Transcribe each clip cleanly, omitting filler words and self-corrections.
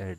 8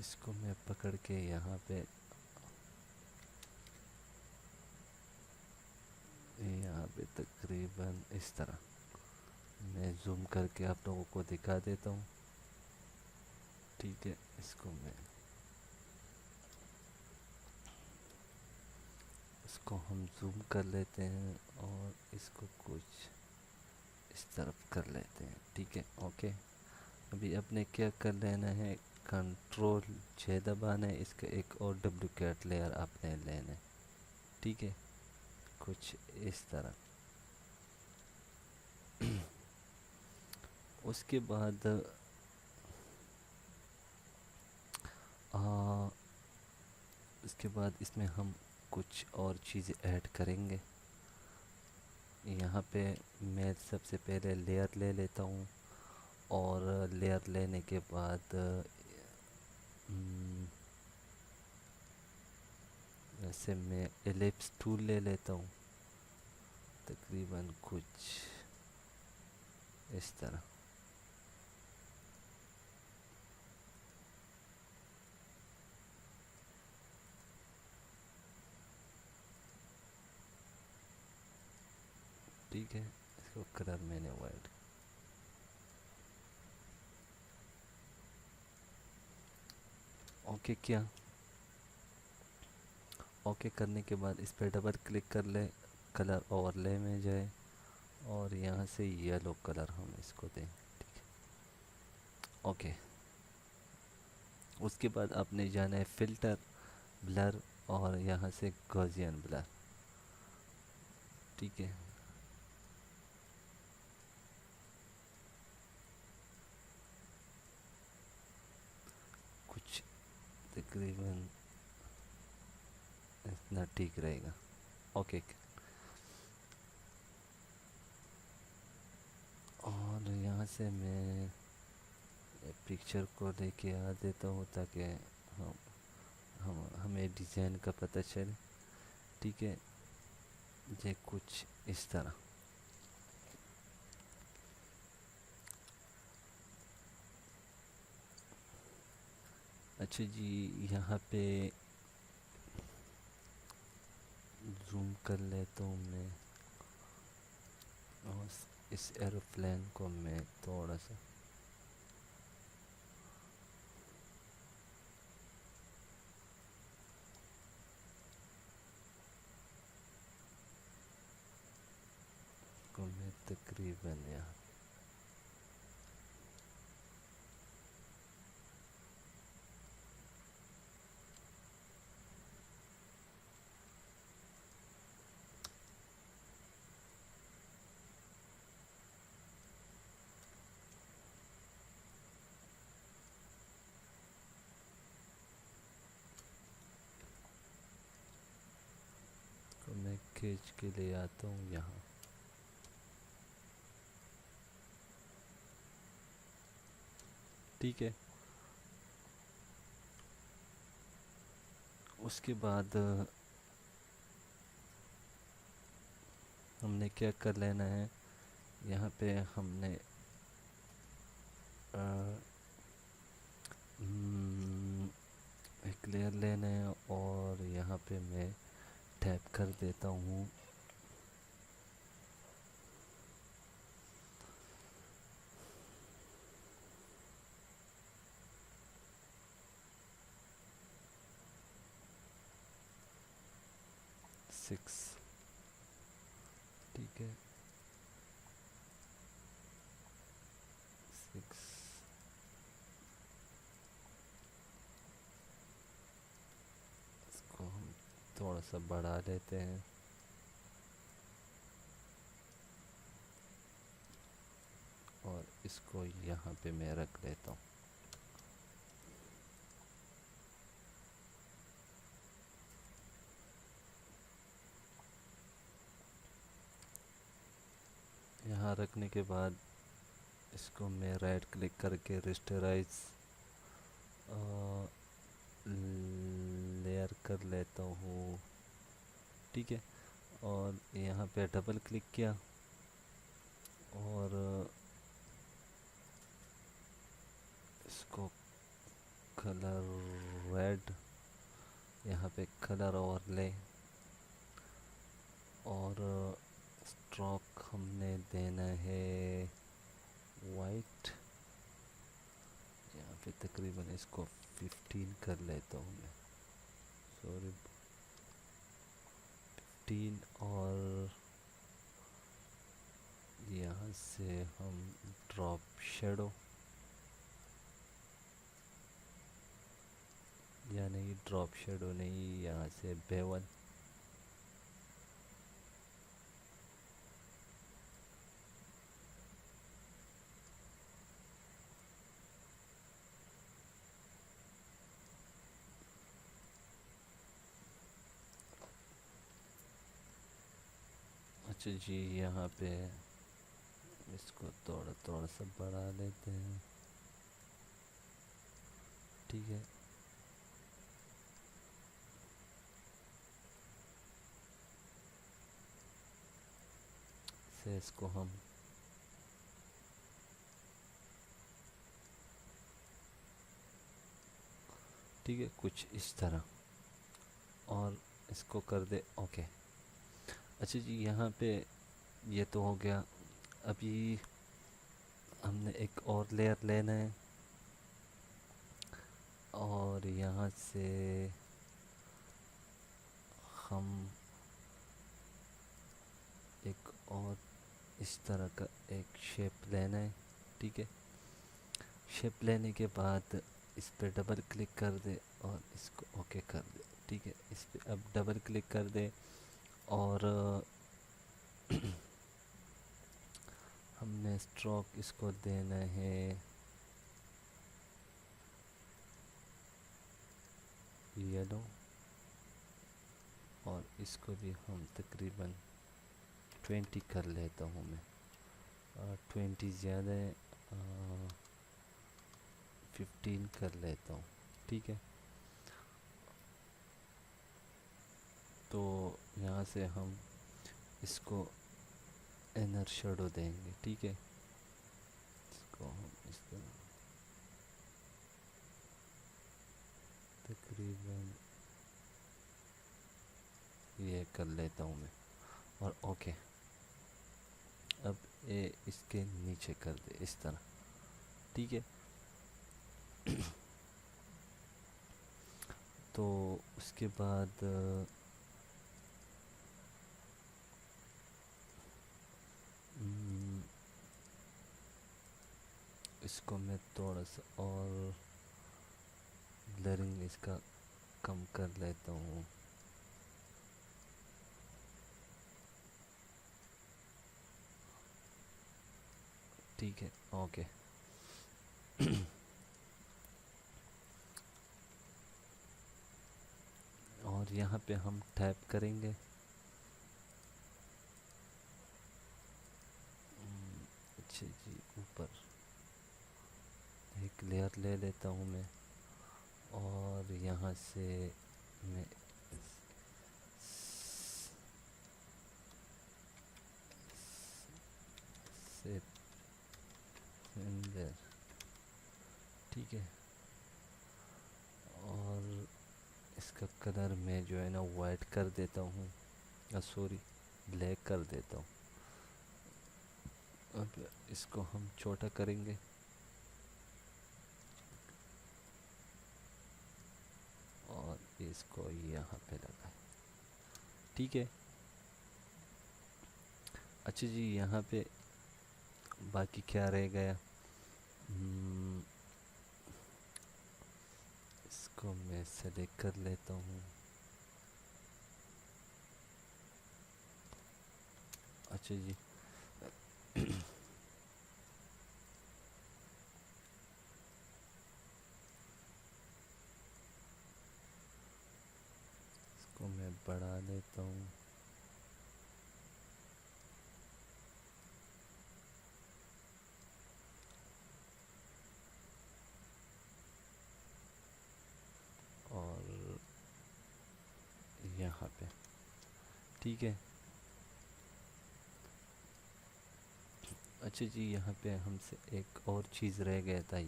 اس کو میں پکڑ کے یہاں پہ تقریباً اس طرح میں زوم کر کے آپ لوگوں کو دکھا دیتا ہوں. ٹھیک ہے، اس کو ہم زوم کر لیتے ہیں اور اس کو کچھ اس طرف کر لیتے ہیں. ٹھیک ہے، اوکے. ابھی اپنے کیا کر لینا ہے، کنٹرول J دبانا ہے، اس کا ایک اور ڈپلیکیٹ لیئر آپ نے لینا ہے. ٹھیک ہے، کچھ اس طرح. اس کے بعد اس میں ہم کچھ اور چیزیں ایڈ کریں گے. یہاں پہ میں سب سے پہلے لیئر لے لیتا ہوں، اور لیئر لینے کے بعد ویسے میں ایلپس ٹول لے لیتا ہوں، تقریباً کچھ اس طرح. ٹھیک ہے، اس کو کلر میں نے وائٹ. اوکے کیا؟ اوکے کرنے کے بعد اس پہ ڈبل کلک کر لے، کلر اوور لے میں جائے، اور یہاں سے یلو کلر ہم اس کو دیں. ٹھیک ہے، اوکے. اس کے بعد آپ نے جانا ہے فلٹر، بلر، اور یہاں سے گوزین بلر. ٹھیک ہے، کچھ تقریباً اتنا ٹھیک رہے گا. اوکے، اور یہاں سے میں پکچر کو لے کے آ دیتا ہوں تاکہ ہمیں ڈیزائن کا پتہ چلے. ٹھیک ہے، یہ کچھ اس طرح. اچھا جی، یہاں پہ زوم کر لیتا ہوں میں، اور اس ایروپلین کو میں تھوڑا سا کو میں تقریباً یہاں کو میں کھینچ کے لے آتا ہوں یہاں. ٹھیک ہے، اس کے بعد ہم نے کیا کر لینا ہے، یہاں پہ ہم نے ایک لیئر لینا ہے، اور یہاں پہ میں ٹیپ کر دیتا ہوں سکس. ٹھیک ہے، 6. اس کو ہم تھوڑا سا بڑھا لیتے ہیں، اور اس کو یہاں پہ میں رکھ لیتا ہوں. یہاں رکھنے کے بعد اس کو میں رائٹ کلک کر کے ریسٹرائز لیئر کر لیتا ہوں. ٹھیک ہے، اور یہاں پہ ڈبل کلک کیا، اور اس کو کلر ریڈ، یہاں پہ کلر اوور لے، اور اسٹروک ہم نے دینا ہے وائٹ. یہاں پہ تقریباً اس کو 15 کر لیتا ہوں میں، سوری 15. اور یہاں سے ہم ڈراپ شیڈو، یا نہیں ڈراپ شیڈو نہیں، یہاں سے بیول. اچھا جی، یہاں پہ اس کو تھوڑا تھوڑا سا بڑھا لیتے ہیں، ٹھیک ہے. سے اس کو ہم ٹھیک ہے کچھ اس طرح، اور اس کو کر دے اوکے. اچھا جی، یہاں پہ یہ تو ہو گیا. ابھی ہم نے ایک اور لیئر لینا ہے، اور یہاں سے ہم ایک اور اس طرح کا ایک شیپ لینا ہے، ٹھیک ہے. شیپ لینے کے بعد اس پہ ڈبل کلک کر دے اور اس کو اوکے کر دے، ٹھیک ہے. اس پہ اب ڈبل کلک کر دے، اور ہم نے اسٹروک اس کو دینا ہے یلو، اور اس کو بھی ہم تقریباً 20 کر لیتا ہوں میں، 20 زیادہ ہے، 15 کر لیتا ہوں، ٹھیک ہے. تو یہاں سے ہم اس کو انر شیڈو دیں گے، ٹھیک ہے. اس کو ہم اس طرح تقریباً یہ کر لیتا ہوں میں، اور اوکے. اب اس کے نیچے کر دے اس طرح، ٹھیک ہے. تو اس کے بعد اس کو میں تھوڑا سا اور بلرنگ اس کا کم کر لیتا ہوں، ٹھیک ہے. اوکے. اور یہاں پہ ہم ٹیپ کریں گے. اچھا جی، اوپر ایک لیئر لے لیتا ہوں میں، اور یہاں سے میں سے ٹھیک ہے. اور اس کا کلر میں جو ہے نا وائٹ کر دیتا ہوں، سوری بلیک کر دیتا ہوں. اب اس کو ہم چھوٹا کریں گے، اور اس کو یہاں پہ لگائیں، ٹھیک ہے. اچھا جی، یہاں پہ باقی کیا رہ گیا، اس کو میں سلیکٹ کر لیتا ہوں. اچھا جی، اس کو میں بڑھا لیتا ہوں، اور یہاں پہ ٹھیک ہے. اچھا جی، یہاں پہ ہم سے ایک اور چیز رہ گیا تھا،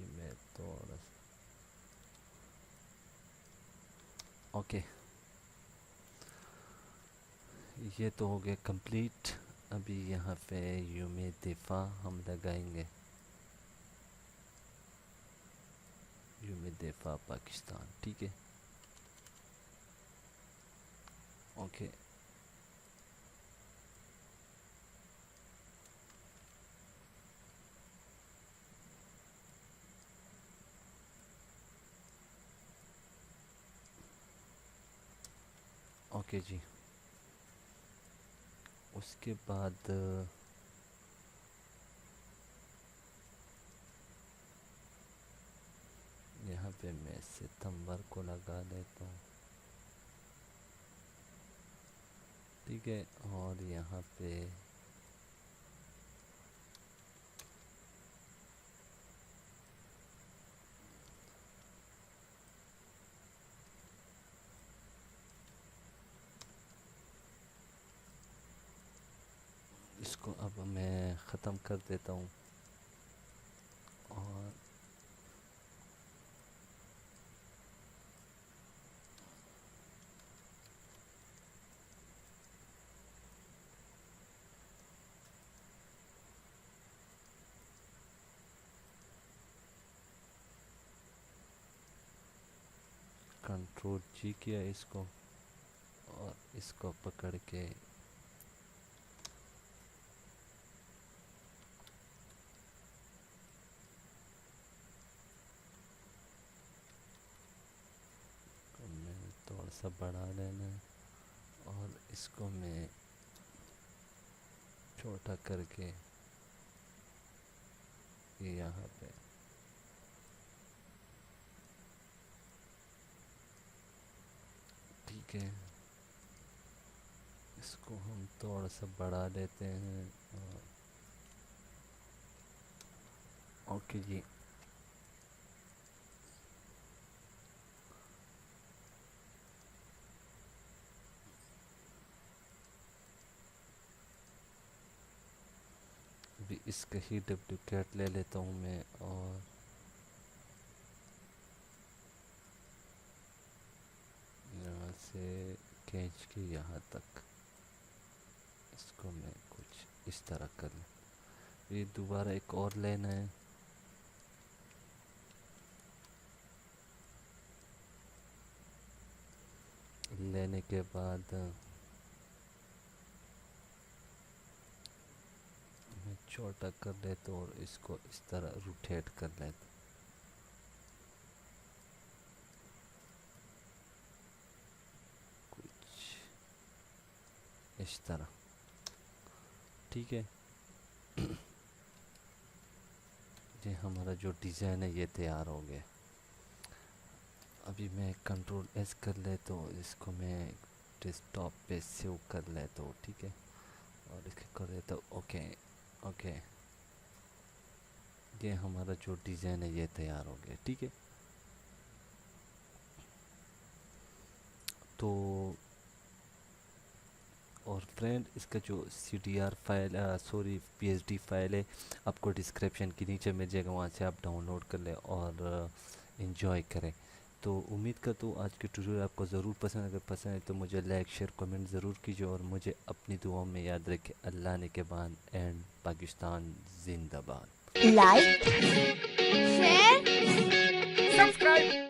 میں تھوڑا سا اوکے یہ تو ہو گیا کمپلیٹ. ابھی یہاں پہ یوم دفاع ہم لگائیں گے, یوم دفاع پاکستان. ٹھیک ہے اوکے. اوکے جی, اس کے بعد یہاں پہ میں ستمبر کو لگا لیتا ہوں. ٹھیک ہے, اور یہاں پہ اس کو اب میں ختم کر دیتا ہوں. اور کنٹرول جی کیا اس کو, اور اس کو پکڑ کے میں تھوڑا سا بڑھا لینا ہے, اور اس کو میں چھوٹا کر کے یہاں پہ ٹھیک ہے, اس کو ہم تھوڑا سا بڑھا لیتے ہیں. اوکے جی, ابھی اس کا ہی ڈپلیکیٹ لے لیتا ہوں میں, اور یہاں سے کھینچ کے یہاں تک اس کو میں کچھ اس طرح کر لیں. یہ دوبارہ ایک اور لینا ہے, لینے کے بعد میں چھوٹا کر لیتا ہوں اور اس کو اس طرح روٹیٹ کر لیتا ہوں. کچھ اس طرح. ٹھیک ہے, یہ ہمارا جو ڈیزائن ہے یہ تیار ہو گیا. ابھی میں کنٹرول ایس کر لیتا ہوں, اس کو میں ڈیسک ٹاپ پہ سیو کر لیتا ہوں. ٹھیک ہے, اور اس کو کر دیتا ہوں اوکے. اوکے, یہ ہمارا جو ڈیزائن ہے یہ تیار ہو گیا. ٹھیک ہے, تو اور فرینڈ اس کا جو C D R file P H D file ہے آپ کو ڈسکرپشن کے نیچے مل جائے گا, وہاں سے آپ ڈاؤن لوڈ کر لیں اور انجوائے کریں. تو امید کرتا ہوں آج کی ٹیوٹوریل آپ کو ضرور پسند, اگر پسند ہے تو مجھے لائک شیئر کمنٹ ضرور کیجیے, اور مجھے اپنی دعاؤں میں یاد رکھیں. اللہ نے کے بعد اینڈ پاکستان زندہ باد. like, share, subscribe